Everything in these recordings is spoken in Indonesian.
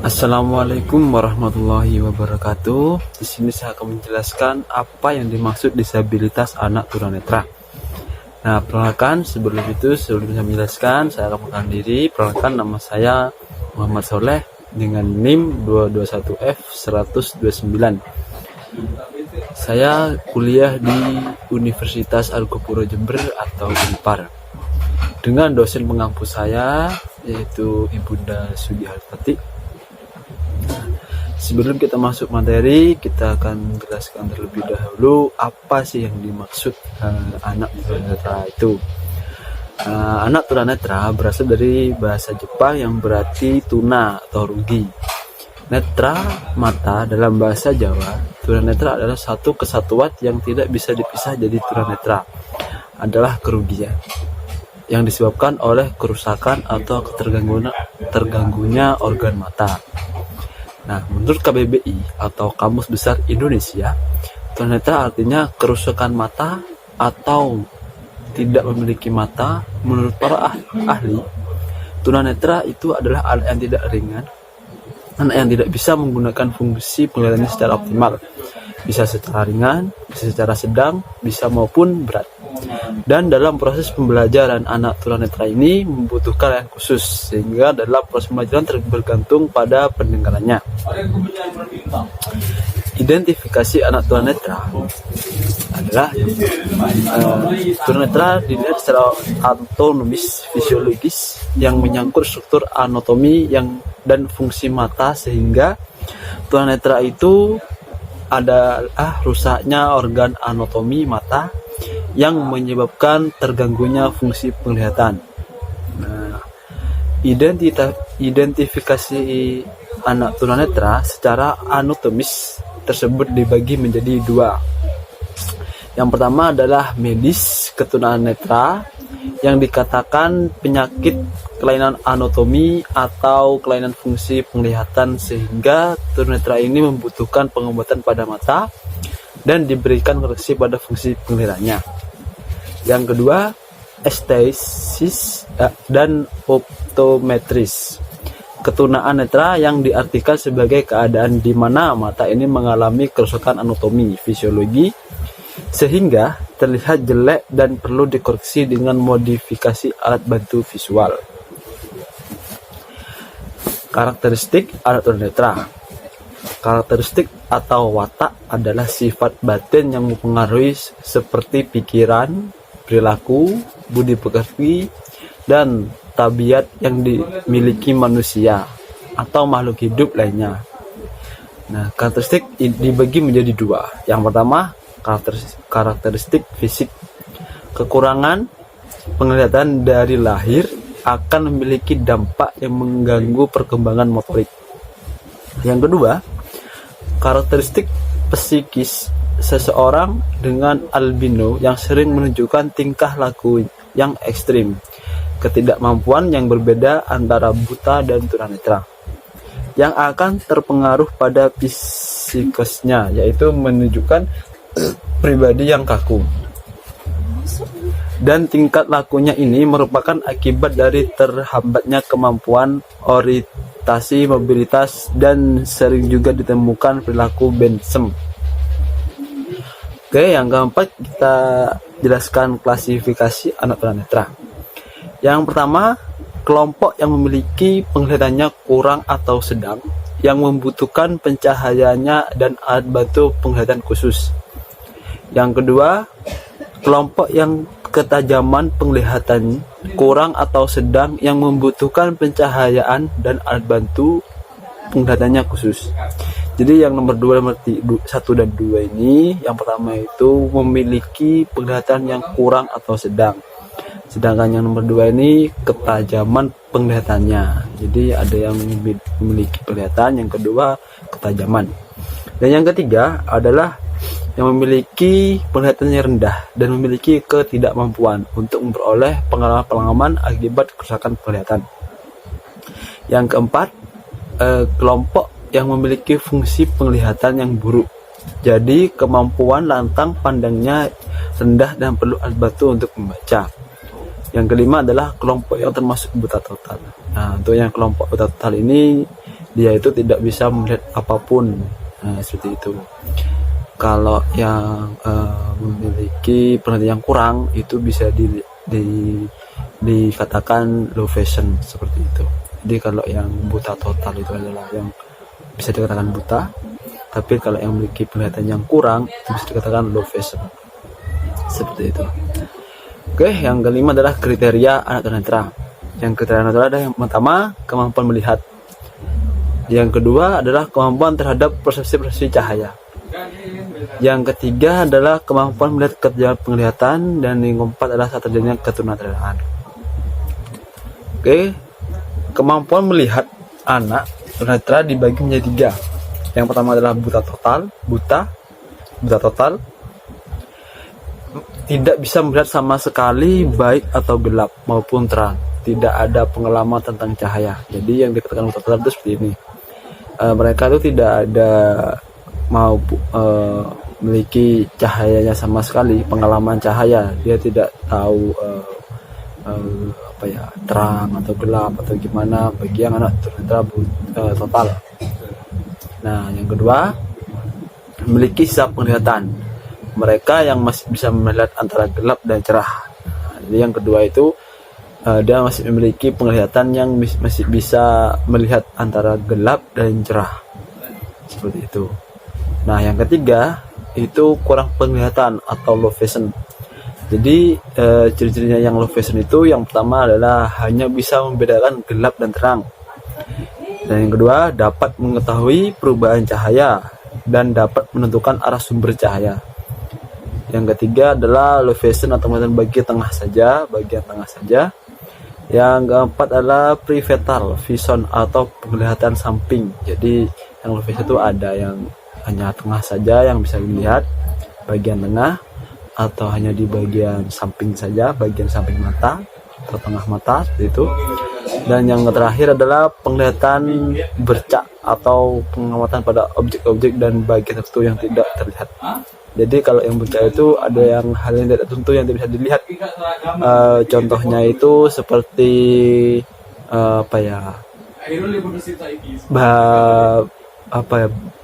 Assalamualaikum warahmatullahi wabarakatuh. Di sini saya akan menjelaskan apa yang dimaksud disabilitas anak tunanetra. Nah, perkenalkan sebelum saya menjelaskan, saya akan mengenalkan diri. Perkenalkan, nama saya Muhammad Soleh dengan NIM 221F129. Saya kuliah di Universitas Argopuro Jember atau Unpar dengan dosen pengampu saya yaitu Ibunda Sudi Hartati. Sebelum kita masuk materi, kita akan menjelaskan terlebih dahulu apa sih yang dimaksud anak tunanetra itu. Anak tunanetra berasal dari bahasa Jepang yang berarti tuna atau rugi. Netra, mata dalam bahasa Jawa. Tunanetra adalah satu kesatuan yang tidak bisa dipisah jadi tunanetra. Adalah kerugian yang disebabkan oleh kerusakan atau terganggunya organ mata. Nah, menurut KBBI atau Kamus Besar Indonesia, tunanetra artinya kerusakan mata atau tidak memiliki mata. Menurut para ahli, tunanetra itu adalah anak yang tidak ringan, anak yang tidak bisa menggunakan fungsi penglihatannya secara optimal. Bisa secara ringan, bisa secara sedang, bisa maupun berat. Dan dalam proses pembelajaran anak tunanetra ini membutuhkan yang khusus, sehingga dalam proses pembelajaran bergantung pada pendengarannya. Identifikasi anak tunanetra adalah tunanetra dilihat secara anatomis fisiologis yang menyangkut struktur anatomi dan fungsi mata, sehingga tunanetra itu adalah rusaknya organ anatomi mata yang menyebabkan terganggunya fungsi penglihatan. Nah, identifikasi anak tunanetra secara anatomis tersebut dibagi menjadi dua. Yang pertama adalah medis ketunanetra, yang dikatakan penyakit kelainan anatomi atau kelainan fungsi penglihatan sehingga tunanetra ini membutuhkan pengobatan pada mata dan diberikan koreksi pada fungsi penglihatannya. Yang kedua, estesis dan optometris. Ketunaan netra yang diartikan sebagai keadaan di mana mata ini mengalami kerusakan anatomi fisiologi sehingga terlihat jelek dan perlu dikoreksi dengan modifikasi alat bantu visual. Karakteristik anak tunanetra. Karakteristik atau watak adalah sifat batin yang mempengaruhi seperti pikiran, perilaku, budi pekerti, dan tabiat yang dimiliki manusia atau makhluk hidup lainnya. Nah, karakteristik dibagi menjadi dua. Yang pertama, karakteristik fisik. Kekurangan penglihatan dari lahir akan memiliki dampak yang mengganggu perkembangan motorik. Yang kedua, karakteristik psikis. Seseorang dengan albino yang sering menunjukkan tingkah laku yang ekstrim, ketidakmampuan yang berbeda antara buta dan tunanetra, yang akan terpengaruh pada psikisnya, yaitu menunjukkan pribadi yang kaku. Dan tingkat lakunya ini merupakan akibat dari terhambatnya kemampuan orientasi, mobilitas, dan sering juga ditemukan perilaku bensem. Oke, yang keempat kita jelaskan klasifikasi anak tunanetra. Yang pertama, kelompok yang memiliki penglihatannya kurang atau sedang, yang membutuhkan pencahayaannya dan alat bantu penglihatan khusus. Yang kedua, kelompok yang ketajaman penglihatan kurang atau sedang, yang membutuhkan pencahayaan dan alat bantu penglihatannya khusus. Jadi yang nomor 1 dan 2 ini, yang pertama itu memiliki penglihatan yang kurang atau sedang. Sedangkan yang nomor 2 ini ketajaman penglihatannya. Jadi ada yang memiliki penglihatan, yang kedua ketajaman. Dan yang ketiga adalah yang memiliki penglihatannya rendah dan memiliki ketidakmampuan untuk memperoleh pengalaman akibat kerusakan penglihatan. Yang keempat, kelompok yang memiliki fungsi penglihatan yang buruk. Jadi kemampuan lantang pandangnya rendah dan perlu alat bantu untuk membaca. Yang kelima adalah kelompok yang termasuk buta total. Nah, untuk yang kelompok buta total ini dia itu tidak bisa melihat apapun. Nah, seperti itu. Kalau yang memiliki penglihatan yang kurang itu bisa dikatakan low vision, seperti itu. Jadi kalau yang buta total itu adalah yang bisa dikatakan buta, tapi kalau yang memiliki penglihatan yang kurang itu bisa dikatakan low vision, seperti itu. Oke, yang kelima adalah kriteria anak tunanetra. Yang kriteria anak tunanetra adalah yang pertama, kemampuan melihat. Yang kedua adalah kemampuan terhadap persepsi cahaya. Yang ketiga adalah kemampuan melihat kerja penglihatan, dan yang keempat adalah saat terjadinya ketunanetraan. Oke, kemampuan melihat anak tunanetra dibagi menjadi 3. Yang pertama adalah buta total, tidak bisa melihat sama sekali baik atau gelap maupun terang, tidak ada pengalaman tentang cahaya. Jadi yang dikatakan buta total itu seperti ini. Mereka itu tidak ada memiliki cahayanya sama sekali, pengalaman cahaya. Dia tidak tahu terang atau gelap atau gimana bagi yang anak tunanetra total. Nah, yang kedua, memiliki sisa penglihatan. Mereka yang masih bisa melihat antara gelap dan cerah. Nah, jadi yang kedua itu dia masih memiliki penglihatan yang masih bisa melihat antara gelap dan cerah, seperti itu. Nah, yang ketiga itu kurang penglihatan atau low vision. Jadi ciri-cirinya yang low vision itu yang pertama adalah hanya bisa membedakan gelap dan terang. Dan yang kedua, dapat mengetahui perubahan cahaya dan dapat menentukan arah sumber cahaya. Yang ketiga adalah low vision atau bagian tengah saja. Yang keempat adalah peripheral vision atau penglihatan samping. Jadi yang low vision itu ada yang hanya tengah saja yang bisa dilihat, bagian tengah, atau hanya di bagian samping saja, bagian samping mata atau tengah mata, seperti itu. Dan yang terakhir adalah penglihatan bercak atau pengamatan pada objek-objek dan bagian tertentu yang tidak terlihat. Jadi kalau yang bercak itu ada yang hal yang tidak tertentu yang tidak bisa dilihat. Contohnya itu seperti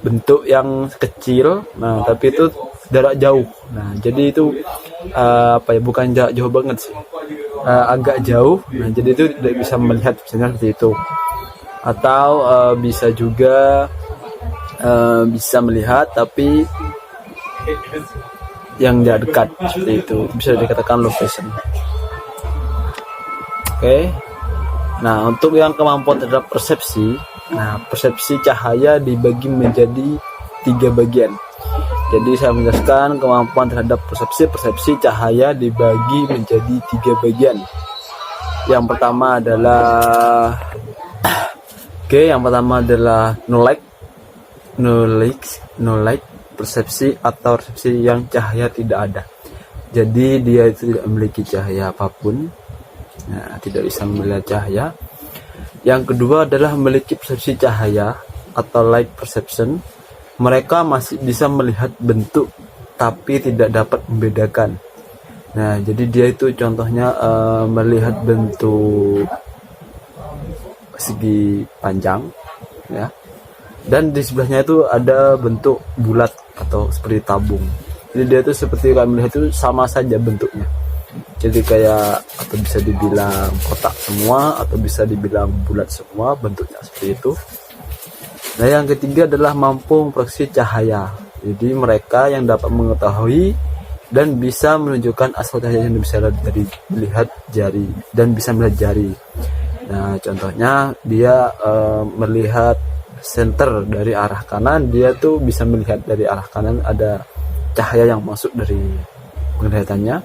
bentuk yang kecil, nah tapi itu jarak jauh. Nah, jadi itu bukan jarak jauh banget sih, agak jauh. Nah, jadi itu tidak bisa melihat, misalnya seperti itu. Atau bisa juga bisa melihat tapi yang jarak dekat, seperti itu bisa dikatakan low vision. Oke. Nah, untuk yang kemampuan terhadap persepsi, persepsi cahaya dibagi menjadi 3 bagian. Jadi saya menjelaskan kemampuan terhadap persepsi cahaya dibagi menjadi 3 bagian. Yang pertama adalah no light persepsi atau persepsi yang cahaya tidak ada. Jadi dia itu tidak memiliki cahaya apapun, tidak bisa melihat cahaya. Yang kedua adalah memiliki persepsi cahaya atau light perception. Mereka masih bisa melihat bentuk tapi tidak dapat membedakan. Nah, jadi dia itu contohnya melihat bentuk segi panjang, ya. Dan di sebelahnya itu ada bentuk bulat atau seperti tabung. Jadi dia itu seperti kami melihat itu sama saja bentuknya. Jadi kayak atau bisa dibilang kotak semua atau bisa dibilang bulat semua bentuknya, seperti itu. Nah, yang ketiga adalah mampu memproyeksi cahaya. Jadi mereka yang dapat mengetahui dan bisa menunjukkan asal cahaya yang bisa dilihat jari dan bisa melihat jari. Nah, contohnya dia melihat center dari arah kanan, dia tuh bisa melihat dari arah kanan ada cahaya yang masuk dari penglihatannya,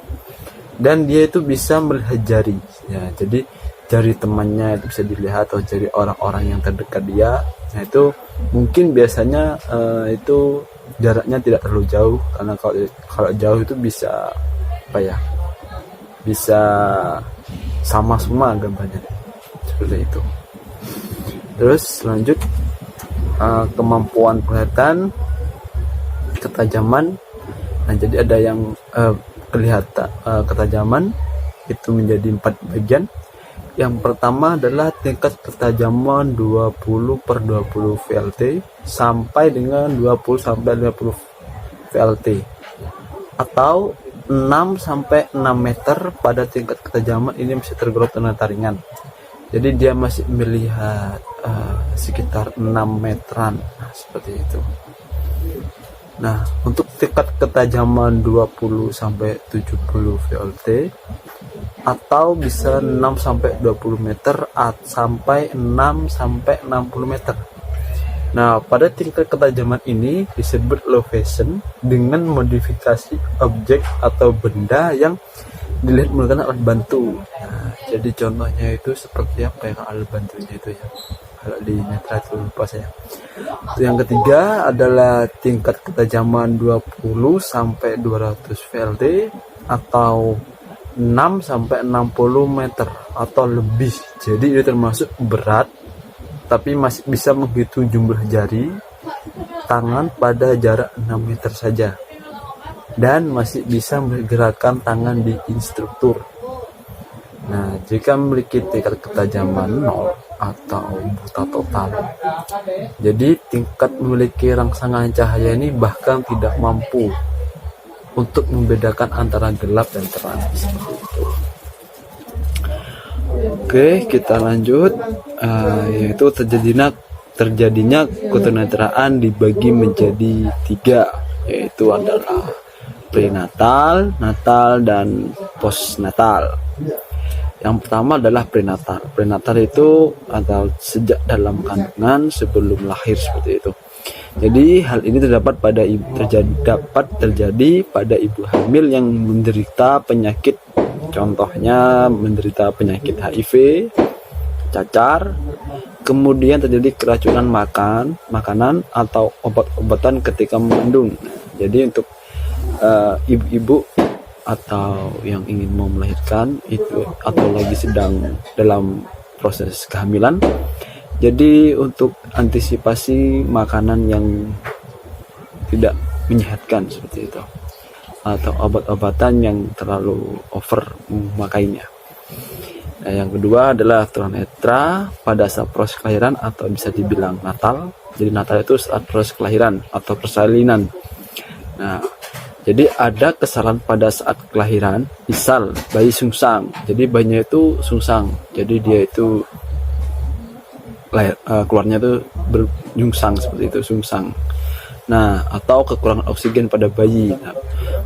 dan dia itu bisa melihat jari, ya. Jadi jari temannya itu bisa dilihat atau jari orang-orang yang terdekat dia. Nah, itu mungkin biasanya itu jaraknya tidak terlalu jauh, karena kalau jauh itu bisa bisa sama semua gambarnya, seperti itu. Terus lanjut, kemampuan penglihatan, ketajaman. Nah, jadi ada yang kelihatan ketajaman itu menjadi 4 bagian. Yang pertama adalah tingkat ketajaman 20/20 VLT sampai dengan 20/50 VLT atau 6-6 meter pada tingkat ketajaman ini masih tergolong tunarnetra ringan. Jadi dia masih melihat sekitar 6 meteran, nah, seperti itu. Nah, untuk tingkat ketajaman 20-70 VLT atau bisa 6-20 meter sampai 6-60 meter. Nah, pada tingkat ketajaman ini disebut low vision dengan modifikasi objek atau benda yang dilihat menggunakan alat bantu. Nah, jadi contohnya itu seperti apa yang alat bantunya itu ya. Kalau di netra itu lupa saya. Yang ketiga adalah tingkat ketajaman 20-200 VLT atau 6-60 meter atau lebih. Jadi ini termasuk berat, tapi masih bisa menghitung jumlah jari tangan pada jarak 6 meter saja, dan masih bisa menggerakkan tangan di instruktur. Nah, jika memiliki tingkat ketajaman 0 atau buta total, jadi tingkat memiliki rangsangan cahaya ini bahkan tidak mampu untuk membedakan antara gelap dan terang, seperti itu. Oke, kita lanjut, yaitu terjadinya ketunanetraan dibagi menjadi 3, yaitu adalah prenatal, natal, dan postnatal. Yang pertama adalah prenatal. Prenatal itu atau sejak dalam kandungan sebelum lahir, seperti itu. Jadi hal ini dapat terjadi pada ibu hamil yang menderita penyakit, contohnya menderita penyakit HIV, cacar, kemudian terjadi keracunan makanan atau obat-obatan ketika mengandung. Jadi untuk ibu-ibu atau yang ingin mau melahirkan itu atau lagi sedang dalam proses kehamilan, jadi untuk antisipasi makanan yang tidak menyehatkan seperti itu atau obat-obatan yang terlalu over memakainya. Nah, yang kedua adalah tunanetra pada saat proses kelahiran atau bisa dibilang natal. Jadi natal itu saat proses kelahiran atau persalinan. Nah, jadi ada kesalahan pada saat kelahiran, misal bayi sungsang. Jadi bayinya itu sungsang. Jadi dia itu keluarnya itu berjungsang seperti itu, sungsang. Nah, atau kekurangan oksigen pada bayi. Nah,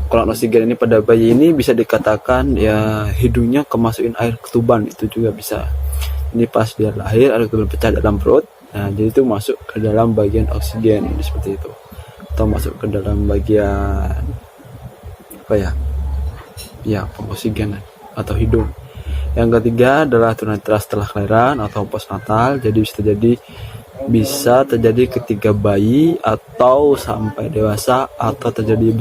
kekurangan oksigen ini pada bayi ini bisa dikatakan ya hidungnya kemasukin air ketuban, itu juga bisa. Ini pas dia lahir ada ketuban pecah dalam perut. Nah, jadi itu masuk ke dalam bagian oksigen seperti itu. Atau masuk ke dalam bagian apa ya? Ya, pengoksigenan atau hidung. Yang ketiga adalah tunanetra setelah kelahiran atau postnatal. Jadi bisa terjadi ketika bayi atau sampai dewasa, atau terjadi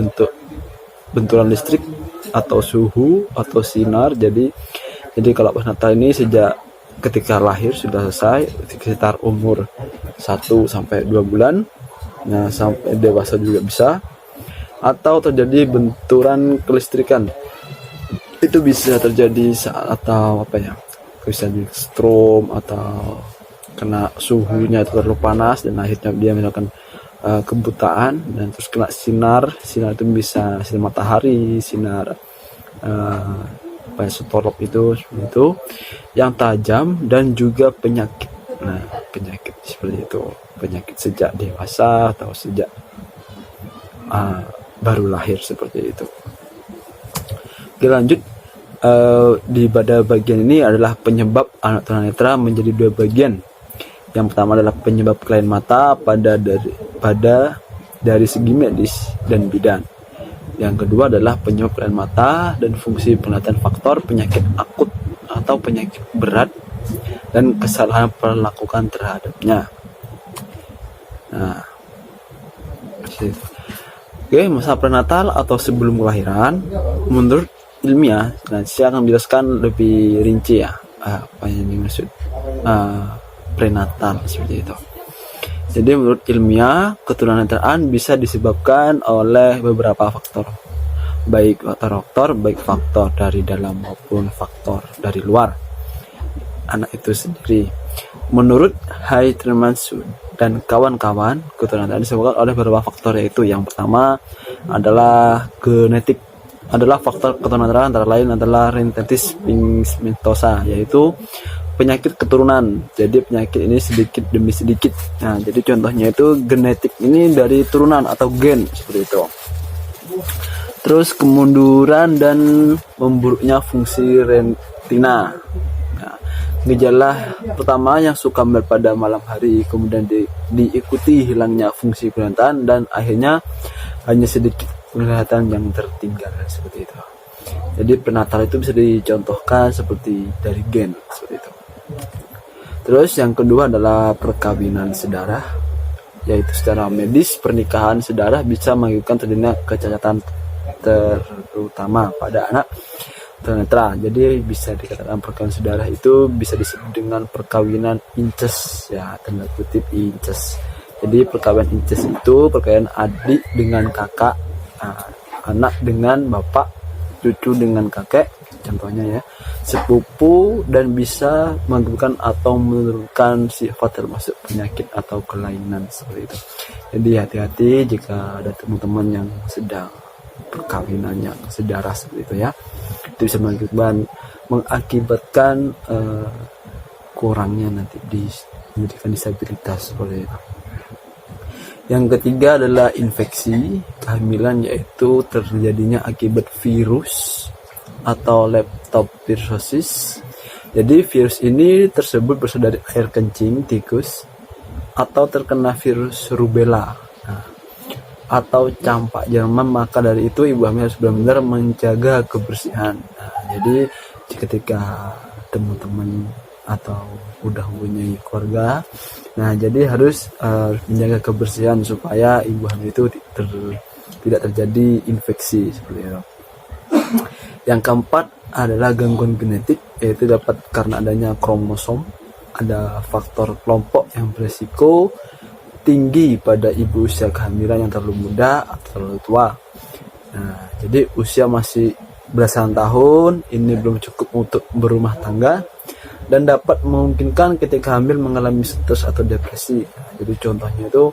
benturan listrik atau suhu atau sinar. Jadi kalau postnatal ini sejak ketika lahir sudah selesai sekitar umur 1-2 bulan. Nah, sampai dewasa juga bisa. Atau terjadi benturan kelistrikan. Itu bisa terjadi saat atau apa ya, bisa di strom atau kena suhunya terlalu panas dan akhirnya dia misalkan kebutaan, dan terus kena sinar itu bisa sinar matahari, sinar strobe itu seperti itu yang tajam, dan juga penyakit. Nah, penyakit seperti itu, penyakit sejak dewasa atau sejak baru lahir seperti itu. Oke, lanjut. Pada bagian ini adalah penyebab anak tunanetra menjadi 2 bagian. Yang pertama adalah penyebab kelainan mata dari segi medis dan bidan. Yang kedua adalah penyebab kelainan mata dan fungsi penglihatan, faktor penyakit akut atau penyakit berat dan kesalahan perlakuan terhadapnya. Nah, oke, masa prenatal atau sebelum kelahiran menurut ilmiah. Nah, saya akan menjelaskan lebih rinci ya apa yang dimaksud prenatal seperti itu. Jadi menurut ilmiah, ketunanetraan bisa disebabkan oleh beberapa faktor, baik faktor dari dalam maupun faktor dari luar. anak itu sendiri. Menurut Haithremansohn dan kawan-kawan, keturunan disebabkan oleh beberapa faktor, yaitu yang pertama adalah genetik. Adalah faktor keturunan antara lain adalah retinitis pigmentosa, yaitu penyakit keturunan. Jadi penyakit ini sedikit demi sedikit. Nah, jadi contohnya itu genetik ini dari turunan atau gen seperti itu. Terus kemunduran dan memburuknya fungsi retina. Nah, gejala pertama yang suka pada malam hari, kemudian diikuti hilangnya fungsi penglihatan dan akhirnya hanya sedikit penglihatan yang tertinggal seperti itu. Jadi prenatal itu bisa dicontohkan seperti dari gen seperti itu. Terus yang kedua adalah perkawinan sedarah, yaitu secara medis pernikahan sedarah bisa mengakibatkan terjadinya kecacatan terutama pada anak tunanetra. Jadi bisa dikatakan perkawinan sedarah itu bisa disebut dengan perkawinan incest, ya, tanda kutip incest. Jadi perkawinan incest itu perkawinan adik dengan kakak, anak dengan bapak, cucu dengan kakek, contohnya ya, sepupu, dan bisa mengakibatkan atau menurunkan sifat termasuk penyakit atau kelainan seperti itu. Jadi hati-hati jika ada teman-teman yang sedang perkawinan yang sedarah seperti itu ya, itu bisa mengakibatkan kurangnya nanti menjadikan disabilitas seperti itu. Yang ketiga adalah infeksi kehamilan, yaitu terjadinya akibat virus atau leptospirosis. Jadi virus ini tersebut berasal dari air kencing tikus atau terkena virus rubella, atau campak Jerman. Maka dari itu ibu hamil harus benar-benar menjaga kebersihan. Jadi ketika teman-teman atau udah mempunyai keluarga, jadi harus menjaga kebersihan supaya ibu hamil itu tidak terjadi infeksi seperti itu. Yang keempat adalah gangguan genetik, yaitu dapat karena adanya kromosom. Ada faktor kelompok yang berisiko tinggi pada ibu usia kehamilan yang terlalu muda atau terlalu tua. Jadi usia masih belasan tahun ini belum cukup untuk berumah tangga dan dapat memungkinkan ketika hamil mengalami stres atau depresi. Jadi contohnya itu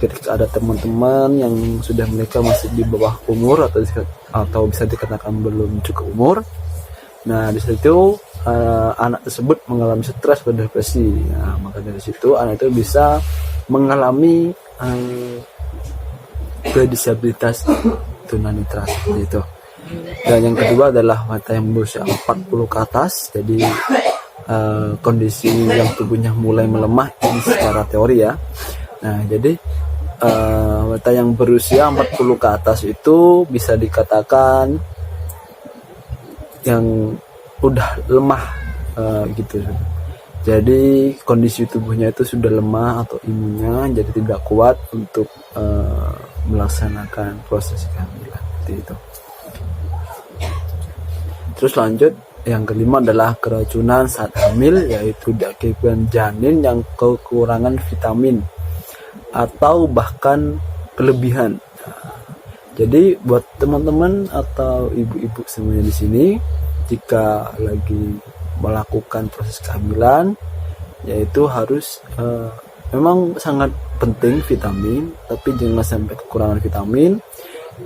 ketika ada teman-teman yang sudah menikah masih di bawah umur atau bisa dikatakan belum cukup umur. Di situ anak tersebut mengalami stres atau depresi. Maka dari situ anak itu bisa mengalami disabilitas tunanetra seperti itu. Dan yang kedua adalah wanita yang berusia 40 ke atas. Jadi kondisi yang tubuhnya mulai melemah, ini secara teori ya. Jadi wanita yang berusia 40 ke atas itu bisa dikatakan yang udah lemah gitu. Jadi kondisi tubuhnya itu sudah lemah atau imunnya jadi tidak kuat untuk melaksanakan proses kehamilan seperti itu. Terus lanjut, yang kelima adalah keracunan saat hamil, yaitu diakibatkan janin yang kekurangan vitamin atau bahkan kelebihan. Jadi buat teman-teman atau ibu-ibu semuanya di sini, jika lagi melakukan proses kehamilan, yaitu harus memang sangat penting vitamin, tapi jangan sampai kekurangan vitamin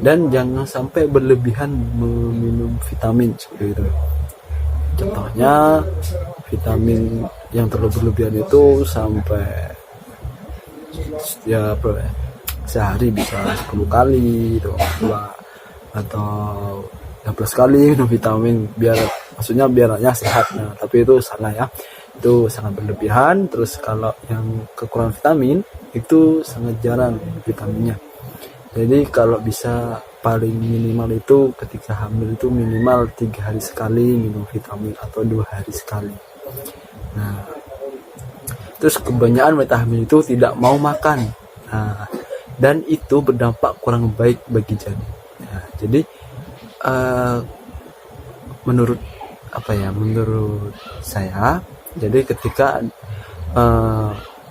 dan jangan sampai berlebihan meminum vitamin seperti itu. Contohnya vitamin yang terlalu berlebihan itu sampai sehari bisa 10 kali atau 12 kali minum vitamin, maksudnya biar sehat. Tapi itu salah ya, itu sangat berlebihan. Terus kalau yang kekurangan vitamin itu sangat jarang vitaminnya. Jadi kalau bisa paling minimal itu ketika hamil itu minimal 3 hari sekali minum vitamin atau 2 hari sekali. Terus kebanyakan wanita hamil itu tidak mau makan, dan itu berdampak kurang baik bagi janin. Jadi menurut saya, jadi ketika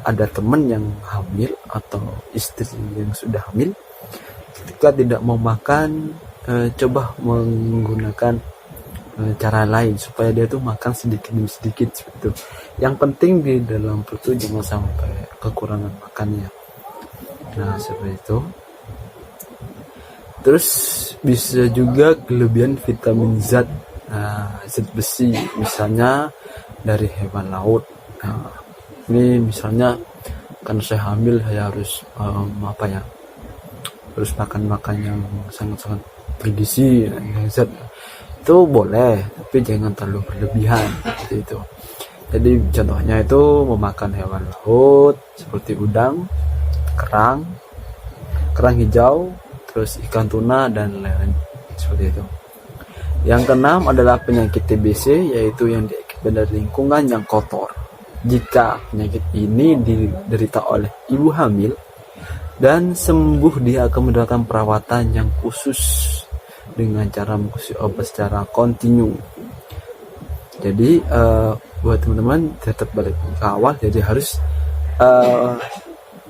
ada teman yang hamil atau istri yang sudah hamil, ketika tidak mau makan, coba menggunakan cara lain supaya dia tuh makan sedikit demi sedikit seperti itu. Yang penting di dalam perut tuh jangan sampai kekurangan makannya. Nah seperti itu. Terus bisa juga kelebihan vitamin zat, zat besi misalnya dari hewan laut. Nah, ini misalnya kan saya hamil, saya harus harus makan yang sangat-sangat bergizi. Zat itu boleh, tapi jangan terlalu berlebihan seperti itu. Jadi contohnya itu memakan hewan laut seperti udang, kerang hijau, terus ikan tuna dan lain-lain seperti itu. Yang keenam adalah penyakit TBC, yaitu yang diakibatkan dari lingkungan yang kotor. Jika penyakit ini diderita oleh ibu hamil dan sembuh, dia akan mendapatkan perawatan yang khusus dengan cara mengkonsumsi obat secara kontinu. Jadi buat teman-teman tetap balik ke awal, jadi harus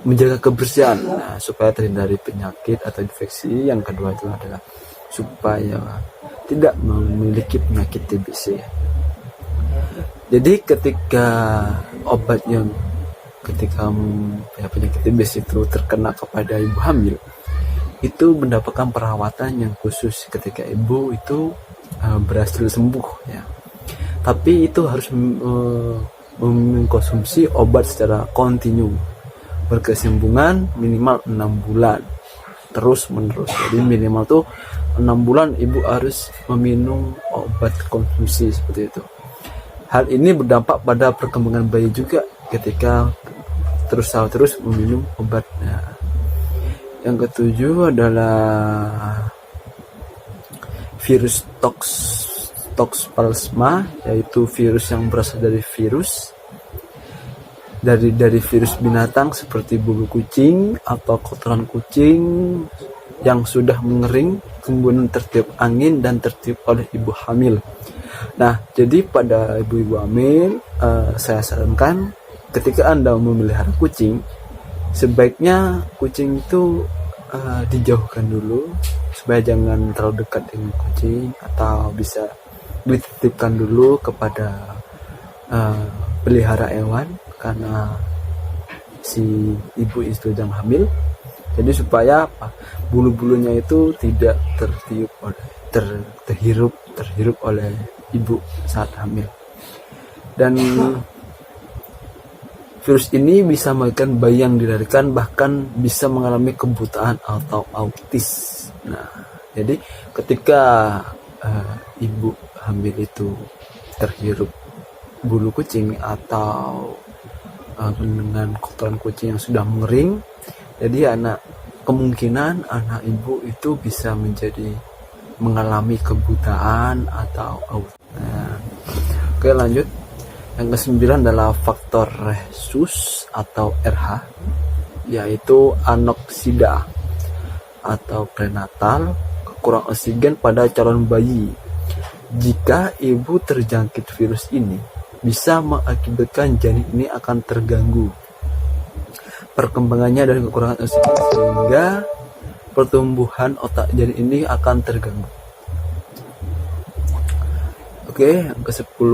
menjaga kebersihan supaya terhindar dari penyakit atau infeksi. Yang kedua itu adalah supaya tidak memiliki penyakit TBC. Jadi ketika penyakit TBC itu terkena kepada ibu hamil, itu mendapatkan perawatan yang khusus ketika ibu itu berhasil sembuh ya. Tapi itu harus mengkonsumsi obat secara kontinu, berkesinambungan minimal 6 bulan terus menerus. Jadi minimal tuh 6 bulan ibu harus meminum obat konsumsi seperti itu. Hal ini berdampak pada perkembangan bayi juga ketika terus meminum obatnya. Yang ketujuh adalah virus toxoplasma, yaitu virus yang berasal dari virus binatang seperti bulu kucing atau kotoran kucing yang sudah mengering, kemudian tertiup angin dan tertiup oleh ibu hamil. Nah, jadi pada ibu-ibu hamil, saya sarankan ketika Anda memelihara kucing, sebaiknya kucing itu dijauhkan dulu supaya jangan terlalu dekat dengan kucing, atau bisa dititipkan dulu kepada pelihara hewan karena si ibu itu sedang hamil. Jadi supaya bulu-bulunya itu tidak terhirup oleh ibu saat hamil. Dan virus ini bisa mengakibatkan bayi yang dilahirkan bahkan bisa mengalami kebutaan atau autis. Nah, jadi ketika ibu hamil itu terhirup bulu kucing atau dengan kotoran kucing yang sudah mengering, jadi kemungkinan anak ibu itu bisa mengalami kebutaan atau autis. Nah, oke, lanjut. Yang ke-9 adalah faktor rhesus atau RH, yaitu anoksida atau prenatal, kekurangan oksigen pada calon bayi. Jika ibu terjangkit virus ini, bisa mengakibatkan janin ini akan terganggu perkembangannya dan kekurangan oksigen, sehingga pertumbuhan otak janin ini akan terganggu. Oke, yang ke-10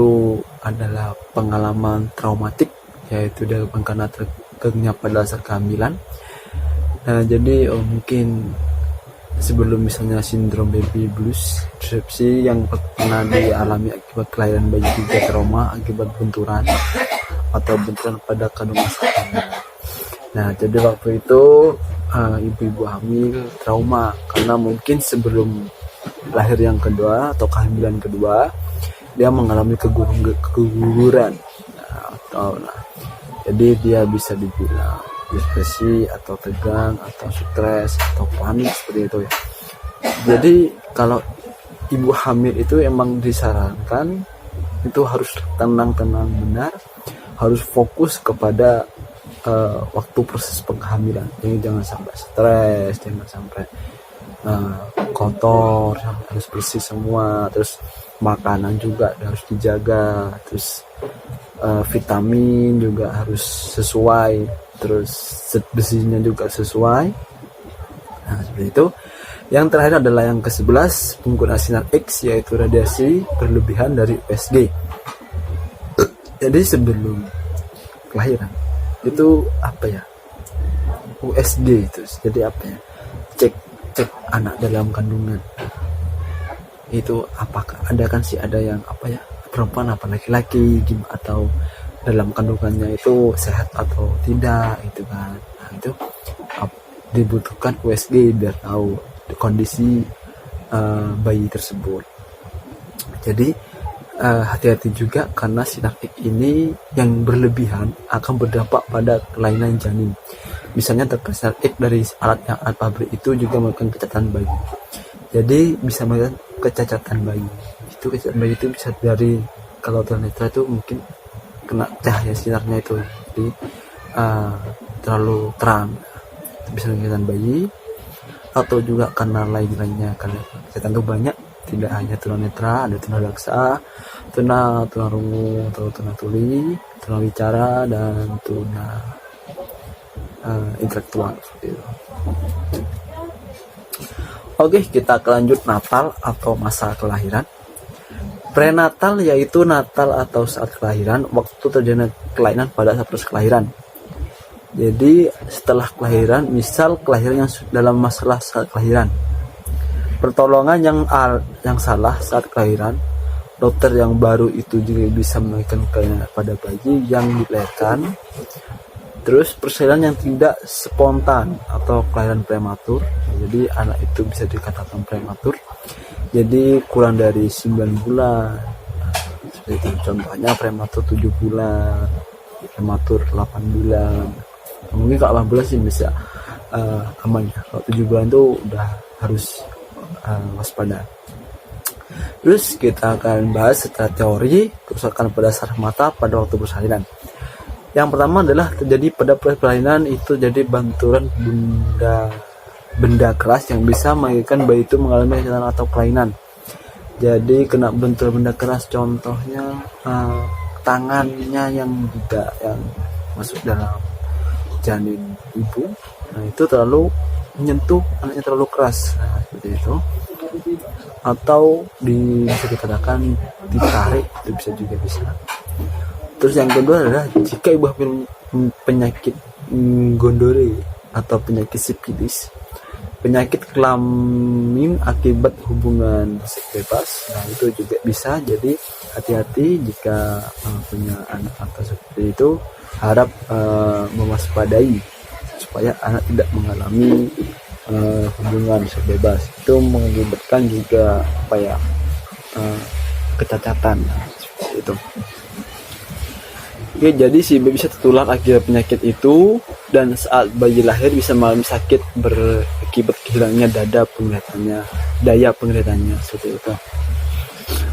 adalah pengalaman traumatik, yaitu dilakukan karena terganggunya pada saat kehamilan. Nah, jadi mungkin sebelum misalnya sindrom baby blues, disrupsi yang pernah dialami akibat kelahiran bayi juga trauma akibat benturan atau benturan pada kandungan saat hamil. Nah, jadi waktu itu ibu-ibu hamil trauma karena mungkin sebelum lahir yang kedua atau kehamilan kedua dia mengalami keguguran. Jadi dia bisa dibilang depresi atau tegang atau stres atau panik seperti itu ya. Jadi kalau ibu hamil itu emang disarankan itu harus tenang benar, harus fokus kepada waktu proses penghamilan. Jadi jangan sampai stres, jangan sampai kotor, harus bersih semua. Terus makanan juga harus dijaga, terus vitamin juga harus sesuai, terus zat besinya juga sesuai. Nah, seperti itu. Yang terakhir adalah yang ke-11, penggunaan sinar X, yaitu radiasi berlebihan dari USG. Jadi sebelum kelahiran itu apa ya, USG itu jadi apa ya, cek anak dalam kandungan itu apakah ada, kan sih ada yang apa ya, perempuan apa laki-laki atau dalam kandungannya itu sehat atau tidak itu kan. Nah, itu dibutuhkan USG biar tahu kondisi bayi tersebut. Jadi hati-hati juga karena sinar X ini yang berlebihan akan berdampak pada kelainan janin. Misalnya terkena sinar X dari alat pabrik itu juga melakukan kecacatan bayi. Jadi bisa melakukan kecacatan bayi. Itu kecacatan bayi itu bisa dari, kalau tunanetra itu mungkin kena cahaya sinarnya itu, jadi terlalu terang, bisa mengkecacatan bayi, atau juga karena lain-lainnya, karena kecacatan itu banyak. Tidak hanya tunanetra, ada tunadaksa, tunarungu atau tunatuli, tunawicara, dan tuna intelektual seperti itu. Oke, kita lanjut Natal atau masa kelahiran. Prenatal yaitu Natal atau saat kelahiran, waktu terjadi kelainan pada saat proses kelahiran. Jadi setelah kelahiran, misal kelahiran yang dalam masalah saat kelahiran, pertolongan yang salah saat kelahiran, dokter yang baru itu juga bisa melakukan kelainan pada bayi yang dilahirkan. Terus persalinan yang tidak spontan atau kelahiran prematur, jadi anak itu bisa dikatakan prematur, jadi kurang dari 9 bulan. Seperti itu. Contohnya prematur 7 bulan, prematur 8 bulan. Mungkin kalau 8 bulan sih bisa aman ya. Kalau 7 bulan itu udah harus waspada. Terus kita akan bahas secara teori kerusakan pada saraf mata pada waktu persalinan. Yang pertama adalah terjadi pada persalinan itu jadi benturan benda keras yang bisa mengakibatkan bayi itu mengalami kecacatan atau kelainan. Jadi kena benturan benda keras, contohnya tangannya yang masuk dalam janin ibu, nah itu terlalu menyentuh anaknya terlalu keras, nah, seperti itu. Atau bisa dikatakan ditarik, itu bisa juga bisa. Terus yang kedua adalah jika ibu hamil penyakit gondore atau penyakit sifilis, penyakit kelamin akibat hubungan seks bebas, nah itu juga bisa. Jadi hati-hati jika punya anak atau seperti itu, harap mewaspadai supaya anak tidak mengalami hubungan seks bebas. Itu mengakibatkan juga apa ya, kecacatan, seperti itu. Oke, jadi si bayi bisa tertular akibat penyakit itu, dan saat bayi lahir bisa mengalami sakit berakibat kehilangnya daya penglihatannya seperti itu.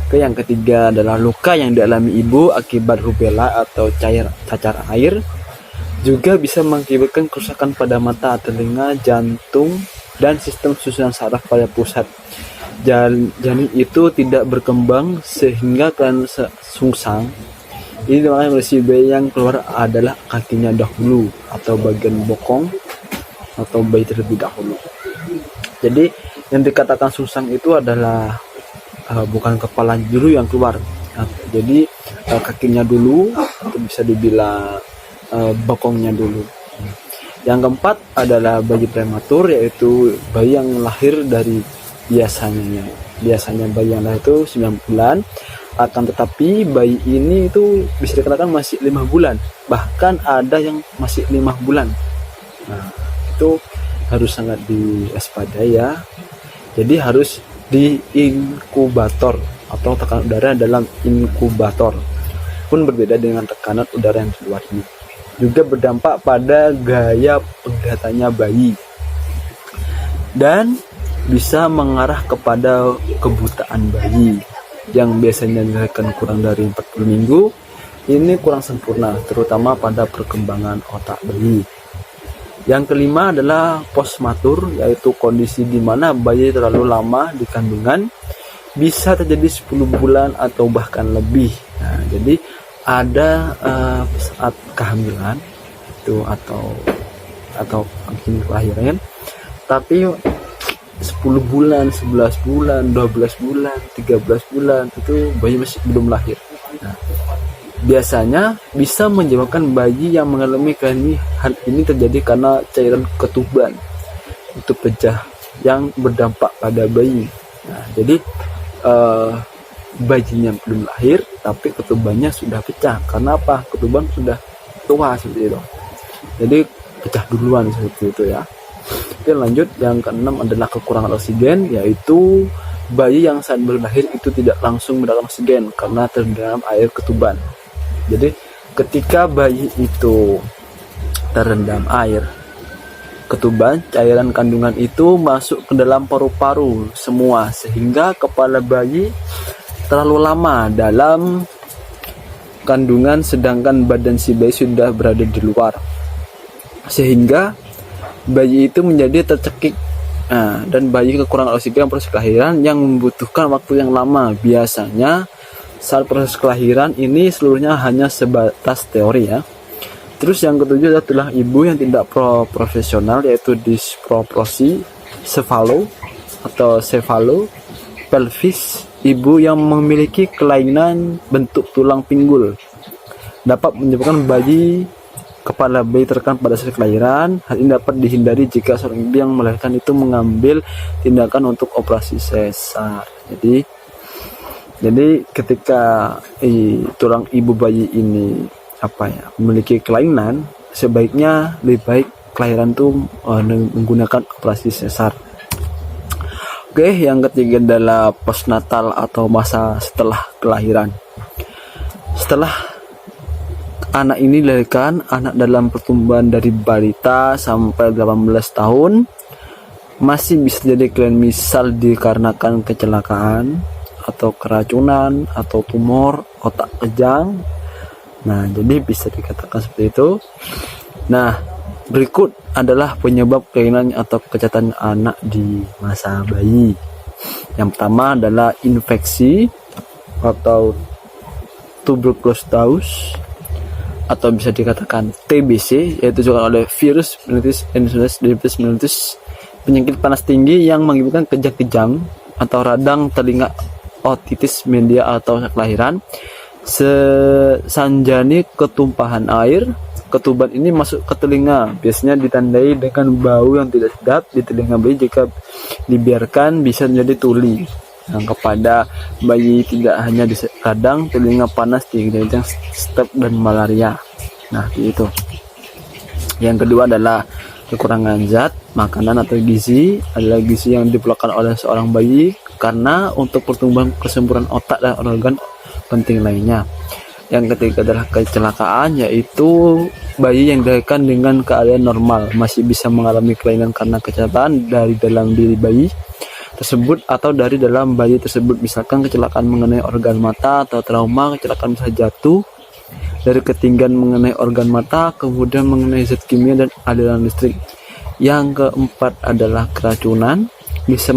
Oke, yang ketiga adalah luka yang dialami ibu akibat rubella atau cacar air, juga bisa mengakibatkan kerusakan pada mata, telinga, jantung, dan sistem susunan saraf pada pusat. Janin itu tidak berkembang sehingga kelainan sungsang. Ini makanya kondisi bayi yang keluar adalah kakinya dahulu atau bagian bokong atau bayi terlebih dahulu. Jadi yang dikatakan sungsang itu adalah bukan kepala dulu yang keluar. Nah, jadi kakinya dulu, atau bisa dibilang bokongnya dulu. Yang keempat adalah bayi prematur, yaitu bayi yang lahir dari biasanya bayi yang lahir itu 9 bulan. Akan tetapi bayi ini itu bisa dikatakan masih 5 bulan, bahkan ada yang masih 5 bulan. Nah, itu harus sangat diwaspadai ya. Jadi harus di inkubator atau tekanan udara dalam inkubator pun berbeda dengan tekanan udara yang keluar ini. Juga berdampak pada gaya penglihatannya bayi dan bisa mengarah kepada kebutaan bayi yang biasanya dilahirkan kurang dari 40 minggu. Ini kurang sempurna, terutama pada perkembangan otak bayi. Yang kelima adalah postmatur, yaitu kondisi di mana bayi terlalu lama di kandungan, bisa terjadi 10 bulan atau bahkan lebih. Nah, jadi ada saat kehamilan itu atau mungkin kelahiran, tapi 10 bulan, 11 bulan, 12 bulan, 13 bulan itu bayi masih belum lahir. Nah, biasanya bisa menyebabkan bayi yang mengalami hal ini terjadi karena cairan ketuban itu pecah yang berdampak pada bayi. Nah, jadi bayinya belum lahir tapi ketubannya sudah pecah. Karena apa? Ketuban sudah tua seperti itu. Jadi pecah duluan seperti itu ya. Oke, lanjut. Yang keenam adalah kekurangan oksigen, yaitu bayi yang saat baru lahir itu tidak langsung mendapatkan oksigen karena terendam air ketuban. Jadi ketika bayi itu terendam air ketuban, cairan kandungan itu masuk ke dalam paru-paru semua sehingga kepala bayi terlalu lama dalam kandungan sedangkan badan si bayi sudah berada di luar, sehingga bayi itu menjadi tercekik. Nah, dan bayi kekurangan oksigen proses kelahiran yang membutuhkan waktu yang lama. Biasanya saat proses kelahiran ini seluruhnya hanya sebatas teori ya. Terus yang ketujuh adalah ibu yang tidak profesional, yaitu disproporsi cefalo atau cefalo pelvis. Ibu yang memiliki kelainan bentuk tulang pinggul dapat menyebabkan kepala bayi tertekan pada saat kelahiran. Hal ini dapat dihindari jika seorang ibu yang melahirkan itu mengambil tindakan untuk operasi sesar. Jadi ketika tulang ibu bayi ini memiliki kelainan, sebaiknya lebih baik kelahiran itu menggunakan operasi sesar. Oke, yang ketiga adalah postnatal atau masa setelah kelahiran. Setelah anak ini dilahirkan, anak dalam pertumbuhan dari balita sampai 18 tahun masih bisa jadi kelainan, misal dikarenakan kecelakaan atau keracunan atau tumor otak kejang. Nah, jadi bisa dikatakan seperti itu. Nah, berikut adalah penyebab kelainan atau kecacatan anak di masa bayi. Yang pertama adalah infeksi atau tuberculosis atau bisa dikatakan TBC, yaitu disebabkan oleh virus mellitus, penyakit panas tinggi yang mengakibatkan kejang-kejang atau radang telinga, otitis media atau kelahiran. Sesanjani ketumpahan air ketuban ini masuk ke telinga, biasanya ditandai dengan bau yang tidak sedap di telinga bayi. Jika dibiarkan bisa menjadi tuli. Nah, kepada bayi tidak hanya kadang telinga panas, dikejang, step dan malaria. Nah, itu. Yang kedua adalah kekurangan zat makanan atau gizi. Adalah gizi yang diperlukan oleh seorang bayi karena untuk pertumbuhan kesempurnaan otak dan organ penting lainnya. Yang ketiga adalah kecelakaan, yaitu bayi yang dilahirkan dengan keadaan normal masih bisa mengalami kelainan karena kecelakaan dari dalam diri bayi tersebut atau dari dalam bayi tersebut. Misalkan kecelakaan mengenai organ mata atau trauma, kecelakaan bisa jatuh dari ketinggian mengenai organ mata, kemudian mengenai zat kimia dan aliran listrik. Yang keempat adalah keracunan, bisa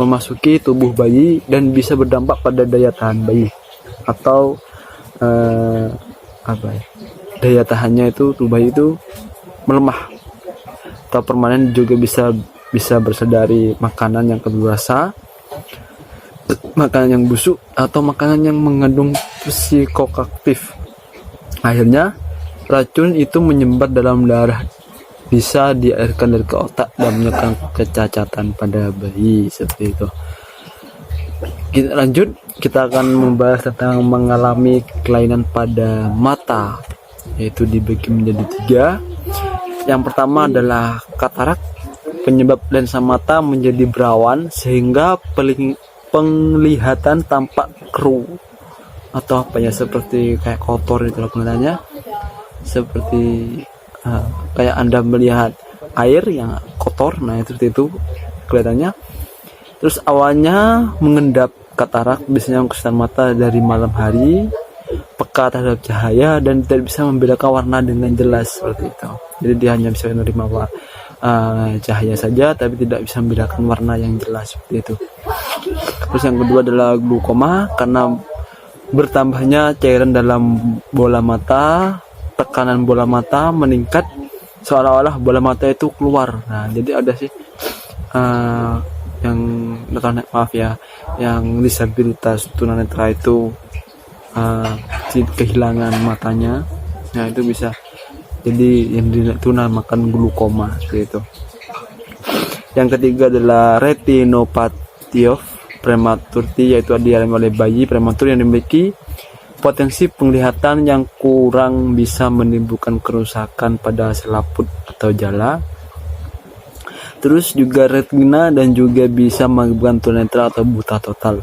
memasuki tubuh bayi dan bisa berdampak pada daya tahan bayi atau daya tahannya itu tubuh bayi itu melemah atau permanen. Juga bisa berasal dari makanan yang kebiasa, makanan yang busuk atau makanan yang mengandung psikoaktif. Akhirnya racun itu menyebar dalam darah, bisa dialirkan dari ke otak dan menyebabkan kecacatan pada bayi seperti itu. Kita lanjut, kita akan membahas tentang mengalami kelainan pada mata, yaitu dibagi menjadi 3. Yang pertama adalah katarak, penyebab lensa mata menjadi berawan sehingga penglihatan tampak keruh atau seperti kayak kotor itu kelihatannya, seperti kayak Anda melihat air yang kotor. Nah, itu kelihatannya. Terus awalnya mengendap. Katarak biasanya kesulitan mata dari malam hari, peka terhadap cahaya, dan tidak bisa membedakan warna dengan jelas seperti itu. Jadi dia hanya bisa menerima cahaya saja, tapi tidak bisa membedakan warna yang jelas seperti itu. Terus yang kedua adalah glaukoma, karena bertambahnya cairan dalam bola mata, tekanan bola mata meningkat seolah-olah bola mata itu keluar. Nah, jadi ada yang maaf ya, yang disabilitas tunanetra itu kehilangan matanya, nah itu bisa jadi yang dinamakan glukoma seperti itu. Yang ketiga adalah retinopathy of prematurity, yaitu dialami oleh bayi prematur yang memiliki potensi penglihatan yang kurang, bisa menimbulkan kerusakan pada selaput atau jala. Terus juga retina dan juga bisa mengakibatkan tunanetra atau buta total.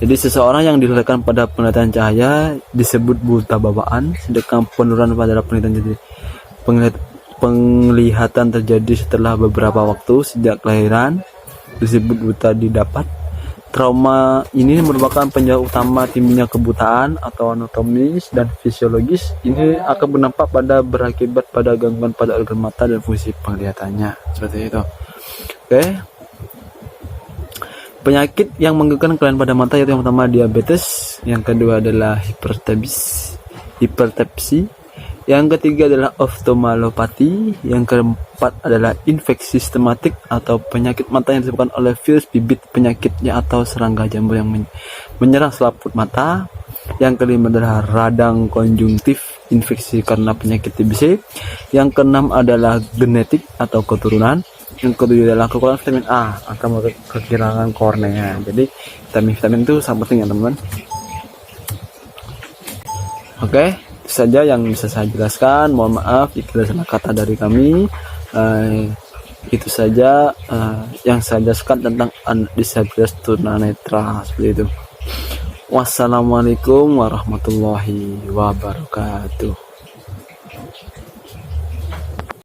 Jadi seseorang yang dilahirkan pada penglihatan cahaya disebut buta bawaan, sedangkan penurunan pada penglihatan terjadi setelah beberapa waktu sejak kelahiran disebut buta didapat. Trauma ini merupakan penyebab utama timbulnya kebutaan atau anatomis dan fisiologis. Ini akan berakibat pada gangguan pada organ mata dan fungsi penglihatannya, seperti itu. Oke. Penyakit yang mengganggu kelainan pada mata yaitu yang pertama diabetes, yang kedua adalah hipertepsi, yang ketiga adalah oftalmopati, yang keempat adalah infeksi sistematik atau penyakit mata yang disebabkan oleh virus bibit penyakitnya atau serangga jamur yang menyerang selaput mata. Yang kelima adalah radang konjungtif, infeksi karena penyakit TBC. Yang keenam adalah genetik atau keturunan. Yang ketujuh adalah kekurangan vitamin A atau kehilangan kornea. Jadi vitamin itu sangat penting ya teman-teman. Oke, itu saja yang bisa saya jelaskan. Mohon maaf jika ada salah kata dari kami. Itu saja yang saya jelaskan tentang disabilitas tunanetra, seperti itu. Wassalamualaikum warahmatullahi wabarakatuh.